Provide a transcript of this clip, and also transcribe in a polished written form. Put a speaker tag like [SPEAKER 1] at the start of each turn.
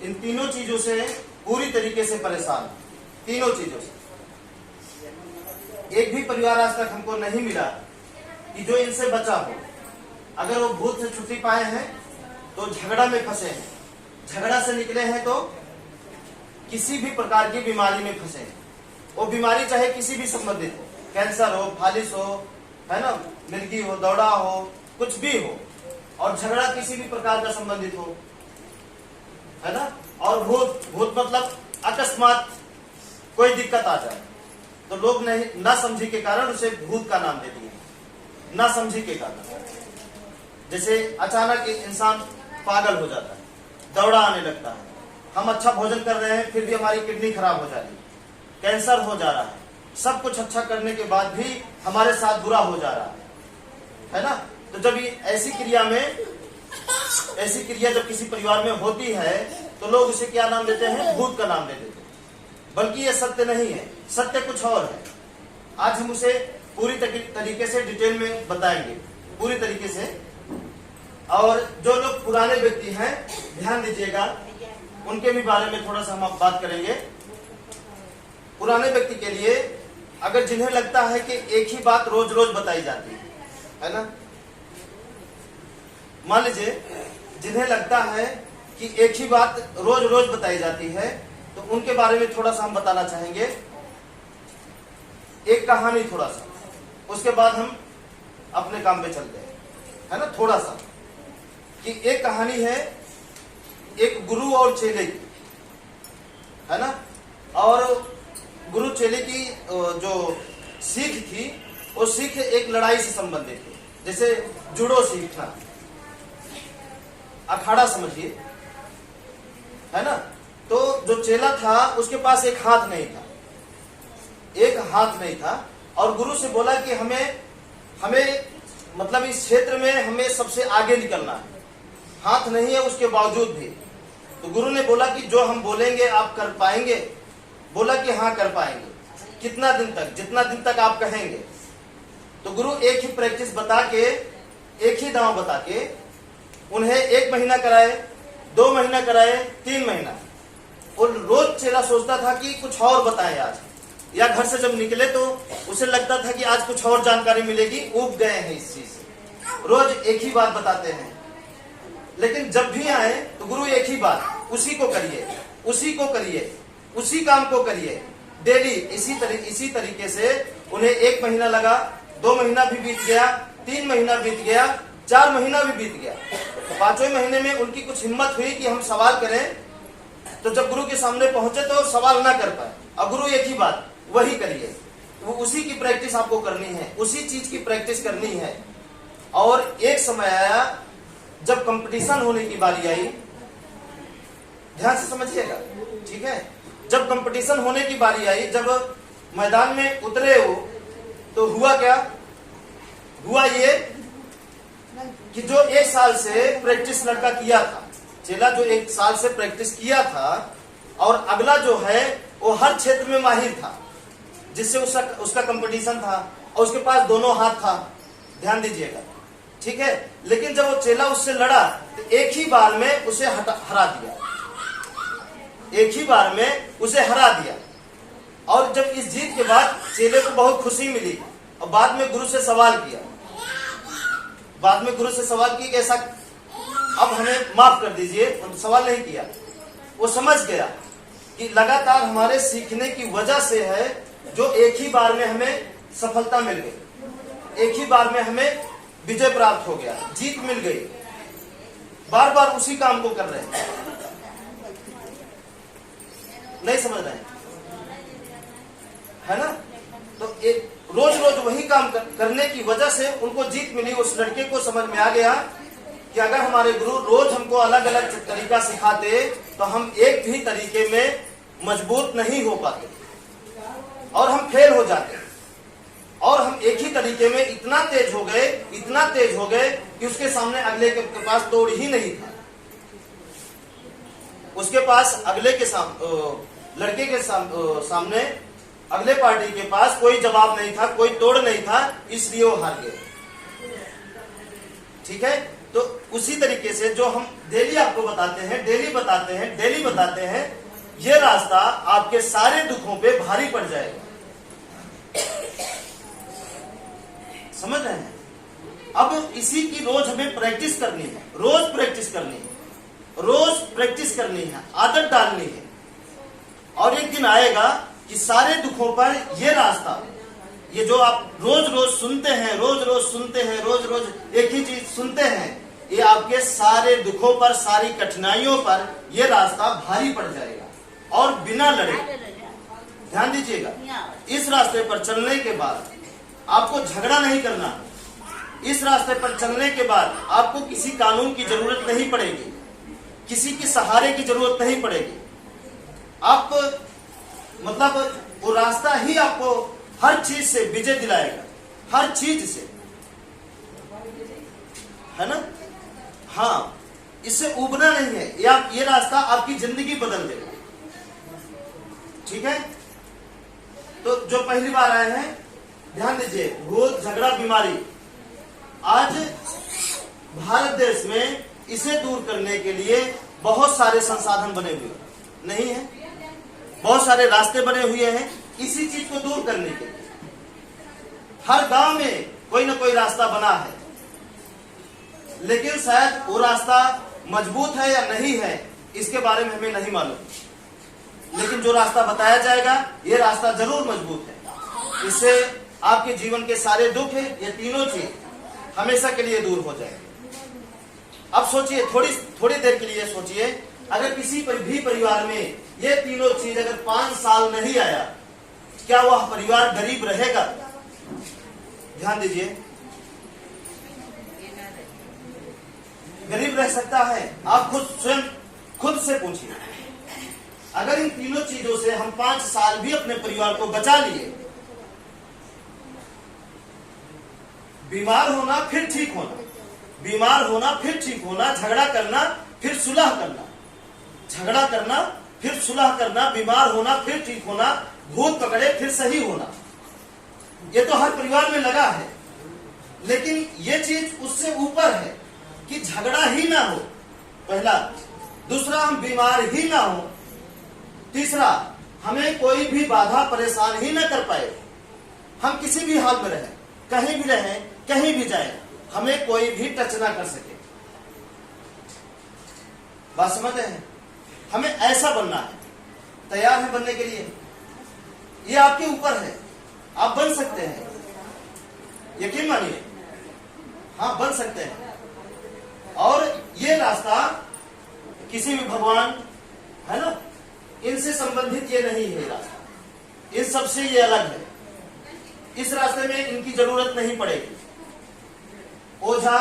[SPEAKER 1] इन तीनों चीजों से पूरी तरीके से परेशान, तीनों चीजों से। एक भी परिवार आज तक हमको नहीं मिला कि जो इनसे बचा हो। अगर वो भूत से छुट्टी पाए हैं तो झगड़ा में फंसे हैं, झगड़ा से निकले हैं तो किसी भी प्रकार की बीमारी में फंसे हैं। वो बीमारी चाहे किसी भी संबंधित हो, कैंसर हो, फालिस हो, है ना, मिर्गी हो, दौड़ा हो, कुछ भी हो, और झगड़ा किसी भी प्रकार का संबंधित हो, है ना। और भूत, भूत मतलब अकस्मात कोई दिक्कत आ जाए तो लोग नहीं, ना समझी के कारण उसे भूत का नाम दे दिए, ना समझी के कारण। जैसे अचानक एक इंसान पागल हो जाता है, दौड़ा आने लगता है, हम अच्छा भोजन कर रहे हैं फिर भी हमारी किडनी खराब हो जा रही है, कैंसर हो जा रहा है, सब कुछ अच्छा करने के बाद भी हमारे साथ बुरा हो जा रहा है ना। तो जब ये ऐसी क्रिया जब किसी परिवार में होती है तो लोग उसे क्या नाम देते हैं? भूत का नाम दे देते हैं। बल्कि ये सत्य नहीं है, सत्य कुछ और है। आज हम उसे पूरी तरीके से डिटेल में बताएंगे, पूरी तरीके से। और जो लोग पुराने व्यक्ति हैं, ध्यान दीजिएगा, उनके भी बारे में थोड़ा सा हम बात करेंगे। पुराने व्यक्ति के लिए, अगर जिन्हें लगता है कि एक ही बात रोज रोज बताई जाती है ना, मान लीजिए जिन्हें लगता है कि एक ही बात रोज रोज बताई जाती है, तो उनके बारे में थोड़ा सा हम बताना चाहेंगे, एक कहानी थोड़ा सा, उसके बाद हम अपने काम पे चलते हैं, है ना। थोड़ा सा कि एक कहानी है एक गुरु और चेले की, है ना। और गुरु चेले की जो सीख थी, वो सीख एक लड़ाई से संबंधित थी। जैसे जुडो सीखना, अखाड़ा समझिए, है ना। तो जो चेला था उसके पास एक हाथ नहीं था, एक हाथ नहीं था, और गुरु से बोला कि हमें मतलब इस क्षेत्र में हमें सबसे आगे निकलना है, हाथ नहीं है उसके बावजूद भी। तो गुरु ने बोला कि जो हम बोलेंगे आप कर पाएंगे? बोला कि हाँ कर पाएंगे। कितना दिन तक? जितना दिन तक आप कहेंगे। तो गुरु एक ही प्रैक्टिस बता के, एक ही दांव बता के उन्हें 1 महीना कराए, 2 महीना कराए, 3 महीना। और रोज चेला सोचता था कि कुछ और बताएं आज, या घर से जब निकले तो उसे लगता था कि आज कुछ और जानकारी मिलेगी, ऊब गए हैं इस चीज से। रोज एक ही बात बताते हैं, लेकिन जब भी आए तो गुरु एक ही बात, उसी को करिए, उसी को करिए, उसी काम को करिए डेली। इसी तरीके से उन्हें 1 महीना लगा, 2 महीना भी बीत गया, 3 महीना बीत गया, 4 महीना भी बीत गया। 5वें महीने में उनकी कुछ हिम्मत हुई कि हम सवाल करें। तो जब गुरु के सामने पहुंचे तो सवाल ना कर पाए। अब गुरु एक ही बात, वही करिए, वो उसी की प्रैक्टिस आपको करनी है, उसी चीज की प्रैक्टिस करनी है। और एक समय आया जब कंपटीशन होने की बारी आई, ध्यान से समझिएगा, ठीक है। जब कंपटीशन होने की बारी आई, जब मैदान में उतरे हो, तो हुआ क्या? हुआ ये कि जो 1 साल से प्रैक्टिस लड़का किया था, चेला जो 1 साल से प्रैक्टिस किया था, और अगला जो है वो हर क्षेत्र में माहिर था, जिससे उसका कंपटीशन था, और उसके पास दोनों हाथ था। ध्यान दीजिएगा, ठीक है। लेकिन जब वो चेला उससे लड़ा तो एक ही बार में उसे हरा दिया, एक ही बार में उसे हरा दिया। और जब इस जीत के बाद चेले को बहुत खुशी मिली, और बाद में गुरु से सवाल किया, बाद में गुरु से सवाल की कि ऐसा अब हमें माफ कर दीजिए। सवाल नहीं किया, वो समझ गया कि लगातार हमारे सीखने की वजह से है जो एक ही बार में हमें सफलता मिल गई, एक ही बार में हमें विजय प्राप्त हो गया, जीत मिल गई। बार बार उसी काम को कर रहे हैं, नहीं समझ रहे हैं, है ना। तो एक रोज रोज वही काम करने की वजह से उनको जीत मिली। उस लड़के को समझ में आ गया कि अगर हमारे गुरु रोज हमको अलग अलग तरीका सिखाते तो हम एक भी तरीके में मजबूत नहीं हो पाते और हम फेल हो जाते। और हम एक ही तरीके में इतना तेज हो गए कि उसके सामने अगले के पास तोड़ ही नहीं था। उसके पास अगले के लड़के के सामने अगले पार्टी के पास कोई जवाब नहीं था, कोई तोड़ नहीं था, इसलिए वो हार गए। ठीक है। तो उसी तरीके से जो हम डेली आपको बताते हैं, डेली बताते हैं, ये रास्ता आपके सारे दुखों पे भारी पड़ जाएगा। समझ रहे हैं? अब इसी की रोज हमें प्रैक्टिस करनी है, रोज प्रैक्टिस करनी है, आदत डालनी है। और एक दिन आएगा कि सारे दुखों पर ये रास्ता, ये जो आप रोज रोज सुनते हैं, रोज एक ही चीज सुनते हैं, ये आपके सारे दुखों पर, सारी कठिनाइयों पर ये रास्ता भारी पड़ जाएगा। और बिना लड़े, ध्यान दीजिएगा, इस रास्ते पर चलने के बाद आपको झगड़ा नहीं करना। इस रास्ते पर चलने के बाद आपको किसी कानून की जरूरत नहीं पड़ेगी, किसी के सहारे की जरूरत नहीं पड़ेगी। आप मतलब वो रास्ता ही आपको हर चीज से विजय दिलाएगा, हर चीज से, है ना? हाँ, इससे उबना नहीं है। ये रास्ता आपकी जिंदगी बदल देगा। ठीक है? तो जो पहली बार आए हैं, ध्यान दीजिए, भूत, झगड़ा, बीमारी, आज भारत देश में इसे दूर करने के लिए बहुत सारे संसाधन बने हुए नहीं है, बहुत सारे रास्ते बने हुए हैं इसी चीज को दूर करने के लिए। हर गांव में कोई ना कोई रास्ता बना है, लेकिन शायद वो रास्ता मजबूत है या नहीं है, इसके बारे में हमें नहीं मालूम। लेकिन जो रास्ता बताया जाएगा, ये रास्ता जरूर मजबूत है। इससे आपके जीवन के सारे दुख है, ये तीनों चीज हमेशा के लिए दूर हो जाएंगे। अब सोचिए, थोड़ी देर के लिए सोचिए, अगर किसी भी परिवार में ये तीनों चीज अगर 5 साल नहीं आया, क्या वह परिवार गरीब रहेगा? ध्यान दीजिए, गरीब रह सकता है? आप स्वयं खुद से पूछिए। अगर इन तीनों चीजों से हम 5 साल भी अपने परिवार को बचा लिए, बीमार होना फिर ठीक होना, बीमार होना फिर ठीक होना, झगड़ा करना फिर सुलह करना, झगड़ा करना फिर सुलह करना, बीमार होना फिर ठीक होना, भूत पकड़े फिर सही होना, ये तो हर परिवार में लगा है। लेकिन ये चीज उससे ऊपर है कि झगड़ा ही ना हो, पहला। दूसरा, हम बीमार ही ना हो। तीसरा, हमें कोई भी बाधा परेशान ही ना कर पाए। हम किसी भी हाल में रहें, कहीं भी रहें, कहीं भी जाए, हमें कोई भी टच ना कर सके। बात समझते हैं? हमें ऐसा बनना है। तैयार है बनने के लिए? ये आपके ऊपर है, आप बन सकते हैं, यकीन मानिए। हाँ, बन सकते हैं। और ये रास्ता किसी भी भगवान, है ना, इनसे संबंधित ये नहीं है रास्ता, इन सबसे ये अलग है। इस रास्ते में इनकी जरूरत नहीं पड़ेगी। ओझा